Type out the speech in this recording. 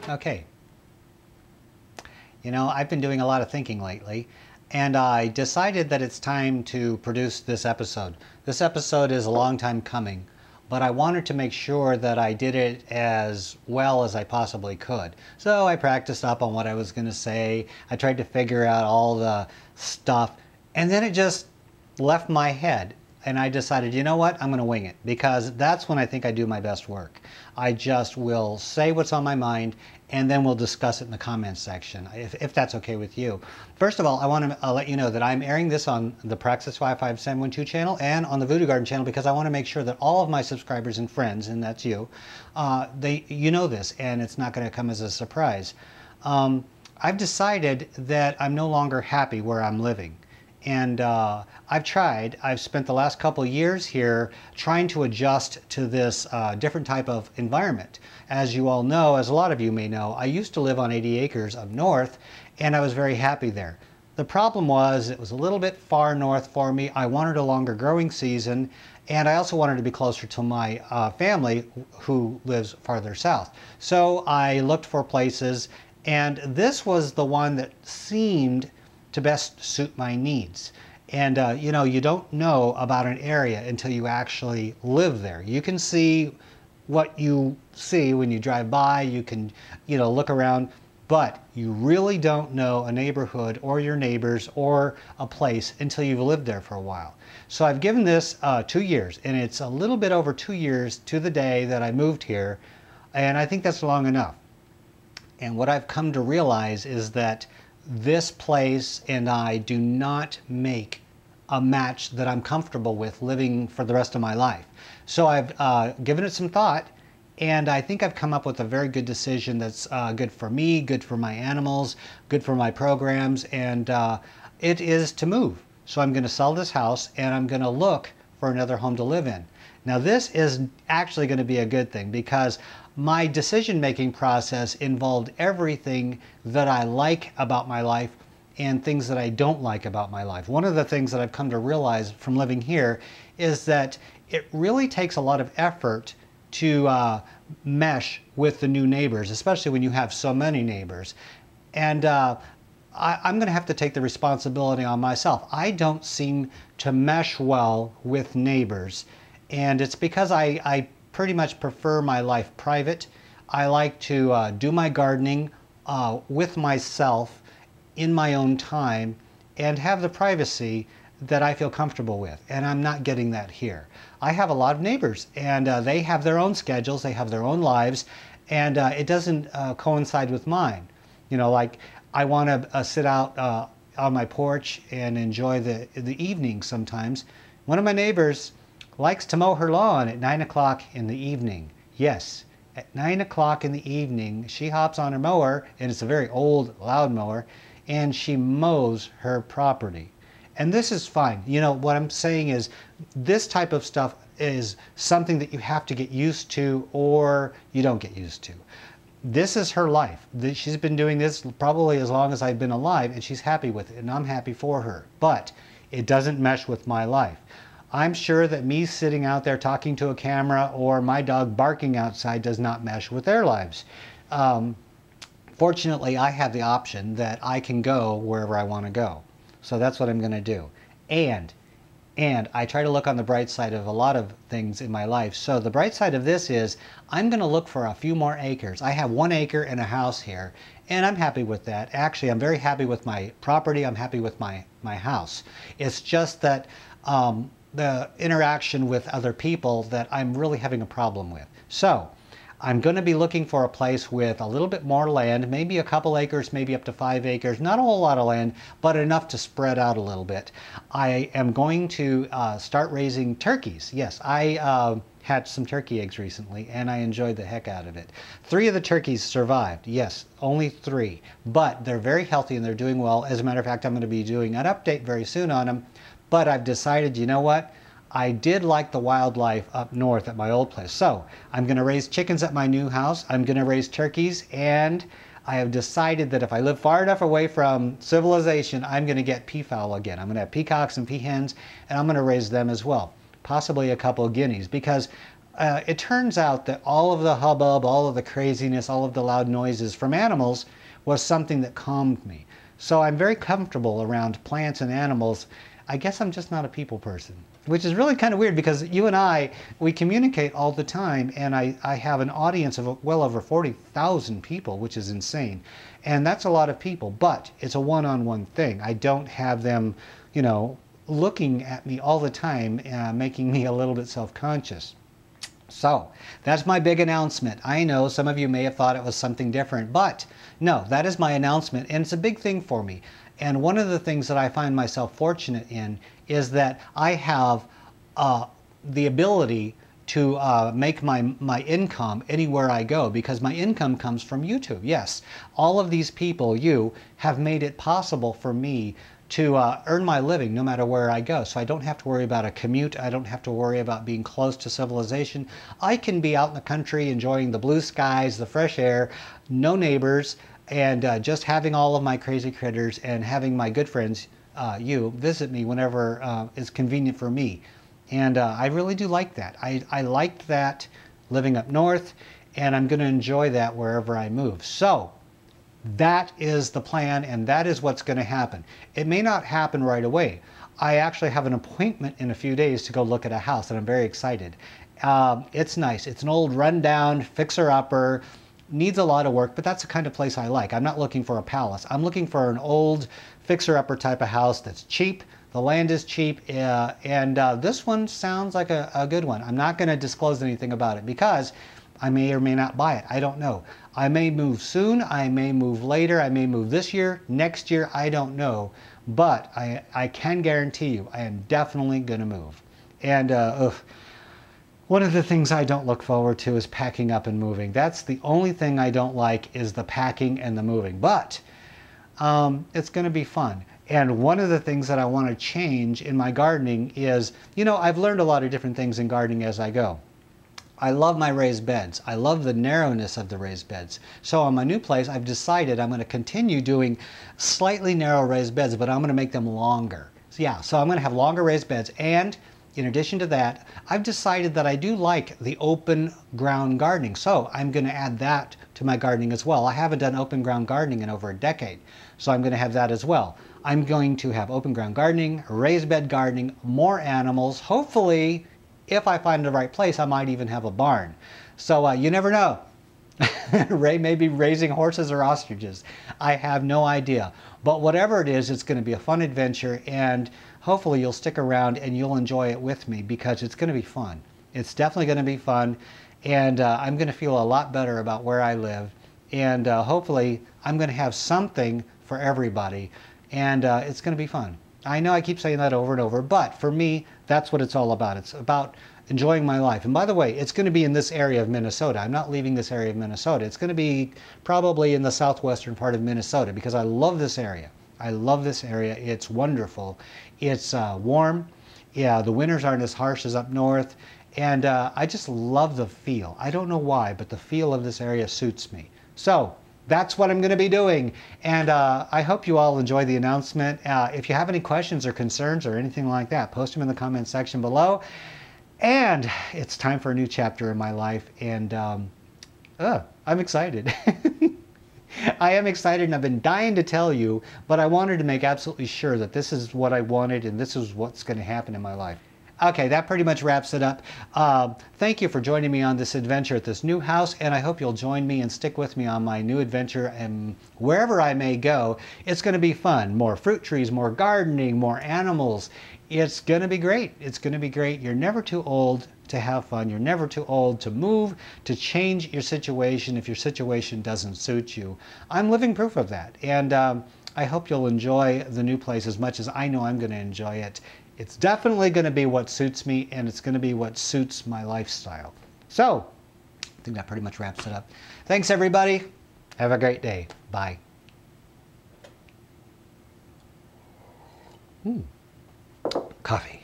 Okay. You know, I've been doing a lot of thinking lately, and I decided that it's time to produce this episode. This episode is a long time coming, but I wanted to make sure that I did it as well as I possibly could. So I practiced up on what I was going to say. I tried to figure out all the stuff, and then it just left my head. And I decided, you know what, I'm going to wing it, because that's when I think I do my best work. I just will say what's on my mind, and then we'll discuss it in the comments section, if that's okay with you. First of all, I want to let you know that I'm airing this on the Praxis 55712 channel and on the Voodoo Garden channel, because I want to make sure that all of my subscribers and friends, and that's you, you know this, and it's not going to come as a surprise. I've decided that I'm no longer happy where I'm living. And I've spent the last couple years here trying to adjust to this different type of environment. As you all know, as a lot of you may know, I used to live on 80 acres up north, and I was very happy there. The problem was it was a little bit far north for me. I wanted a longer growing season, and I also wanted to be closer to my family who lives farther south. So I looked for places, and this was the one that seemed to best suit my needs. And you know, you don't know about an area until you actually live there. You can see what you see when you drive by, you can, you know, look around, but you really don't know a neighborhood or your neighbors or a place until you've lived there for a while. So I've given this 2 years, and it's a little bit over 2 years to the day that I moved here, and I think that's long enough. And what I've come to realize is that this place and I do not make a match that I'm comfortable with living for the rest of my life. So I've given it some thought, and I think I've come up with a very good decision that's good for me, good for my animals, good for my programs, and it is to move. So I'm going to sell this house, and I'm going to look for another home to live in. Now this is actually going to be a good thing, because my decision-making process involved everything that I like about my life and things that I don't like about my life. One of the things that I've come to realize from living here is that it really takes a lot of effort to mesh with the new neighbors, especially when you have so many neighbors. And I'm going to have to take the responsibility on myself. I don't seem to mesh well with neighbors, and it's because I pretty much prefer my life private. I like to do my gardening with myself in my own time and have the privacy that I feel comfortable with, and I'm not getting that here. I have a lot of neighbors, and they have their own schedules, they have their own lives, and it doesn't coincide with mine. You know, like I want to sit out on my porch and enjoy the evening sometimes. One of my neighbors likes to mow her lawn at 9 o'clock in the evening. Yes, at 9 o'clock in the evening, she hops on her mower, and it's a very old, loud mower, and she mows her property. And this is fine. You know, what I'm saying is this type of stuff is something that you have to get used to, or you don't get used to. This is her life. She's been doing this probably as long as I've been alive, and she's happy with it, and I'm happy for her. But it doesn't mesh with my life. I'm sure that me sitting out there talking to a camera or my dog barking outside does not mesh with their lives. Fortunately, I have the option that I can go wherever I want to go. So that's what I'm going to do. And I try to look on the bright side of a lot of things in my life. So the bright side of this is I'm going to look for a few more acres. I have 1 acre and a house here, and I'm happy with that. Actually, I'm very happy with my property. I'm happy with my house. It's just that the interaction with other people that I'm really having a problem with. So I'm going to be looking for a place with a little bit more land, maybe a couple acres, maybe up to 5 acres, not a whole lot of land, but enough to spread out a little bit. I am going to start raising turkeys. Yes, I hatched some turkey eggs recently, and I enjoyed the heck out of it. 3 of the turkeys survived. Yes, only 3, but they're very healthy and they're doing well. As a matter of fact, I'm going to be doing an update very soon on them. But I've decided, you know what? I did like the wildlife up north at my old place. So I'm going to raise chickens at my new house. I'm going to raise turkeys, and I have decided that if I live far enough away from civilization, I'm going to get peafowl again. I'm going to have peacocks and peahens, and I'm going to raise them as well. Possibly a couple of guineas, because it turns out that all of the hubbub, all of the craziness, all of the loud noises from animals was something that calmed me. So I'm very comfortable around plants and animals. I guess I'm just not a people person, which is really kind of weird because you and I, we communicate all the time, and I have an audience of well over 40,000 people, which is insane. And that's a lot of people, but it's a one-on-one thing. I don't have them, you know, looking at me all the time, making me a little bit self-conscious. So that's my big announcement. I know some of you may have thought it was something different, but no, that is my announcement, and it's a big thing for me. And one of the things that I find myself fortunate in is that I have the ability to make my income anywhere I go, because my income comes from YouTube. Yes, all of these people, you, have made it possible for me to earn my living no matter where I go. So I don't have to worry about a commute. I don't have to worry about being close to civilization. I can be out in the country enjoying the blue skies, the fresh air, no neighbors, and just having all of my crazy critters and having my good friends, you, visit me whenever it's convenient for me. And I really do like that. I liked that living up north, and I'm going to enjoy that wherever I move. So that is the plan, and that is what's going to happen. It may not happen right away. I actually have an appointment in a few days to go look at a house, and I'm very excited. It's nice. It's an old rundown fixer-upper, needs a lot of work, but that's the kind of place I like. I'm not looking for a palace. I'm looking for an old fixer-upper type of house that's cheap. The land is cheap, and this one sounds like a good one. I'm not going to disclose anything about it because I may or may not buy it. I don't know. I may move soon. I may move later. I may move this year, next year. I don't know. But I can guarantee you I am definitely going to move. And one of the things I don't look forward to is packing up and moving. That's the only thing I don't like, is the packing and the moving. But it's going to be fun. And one of the things that I want to change in my gardening is, you know, I've learned a lot of different things in gardening as I go. I love my raised beds. I love the narrowness of the raised beds. So on my new place, I've decided I'm going to continue doing slightly narrow raised beds, but I'm going to make them longer. So yeah, so I'm going to have longer raised beds. And in addition to that, I've decided that I do like the open ground gardening. So I'm going to add that to my gardening as well. I haven't done open ground gardening in over a decade, so I'm going to have that as well. I'm going to have open ground gardening, raised bed gardening, more animals. Hopefully, if I find the right place, I might even have a barn. So you never know. Ray may be raising horses or ostriches. I have no idea. But whatever it is, it's going to be a fun adventure, and hopefully you'll stick around and you'll enjoy it with me, because it's going to be fun. It's definitely going to be fun, and I'm going to feel a lot better about where I live, and hopefully I'm going to have something for everybody, and it's going to be fun. I know I keep saying that over and over, but for me, that's what it's all about. It's about enjoying my life. And by the way, it's going to be in this area of Minnesota. I'm not leaving this area of Minnesota. It's going to be probably in the southwestern part of Minnesota, because I love this area. I love this area. It's wonderful. It's warm. Yeah, the winters aren't as harsh as up north. And I just love the feel. I don't know why, but the feel of this area suits me. So that's what I'm going to be doing. And I hope you all enjoy the announcement. If you have any questions or concerns or anything like that, post them in the comment section below. And it's time for a new chapter in my life. And I'm excited. I am excited, and I've been dying to tell you, but I wanted to make absolutely sure that this is what I wanted and this is what's going to happen in my life. Okay, that pretty much wraps it up. Thank you for joining me on this adventure at this new house, and I hope you'll join me and stick with me on my new adventure, and wherever I may go, it's going to be fun. More fruit trees, more gardening, more animals. It's going to be great. It's going to be great. You're never too old to have fun. You're never too old to move, to change your situation if your situation doesn't suit you. I'm living proof of that, and I hope you'll enjoy the new place as much as I know I'm going to enjoy it. It's definitely going to be what suits me, and it's going to be what suits my lifestyle. So, I think that pretty much wraps it up. Thanks, everybody. Have a great day. Bye. Coffee.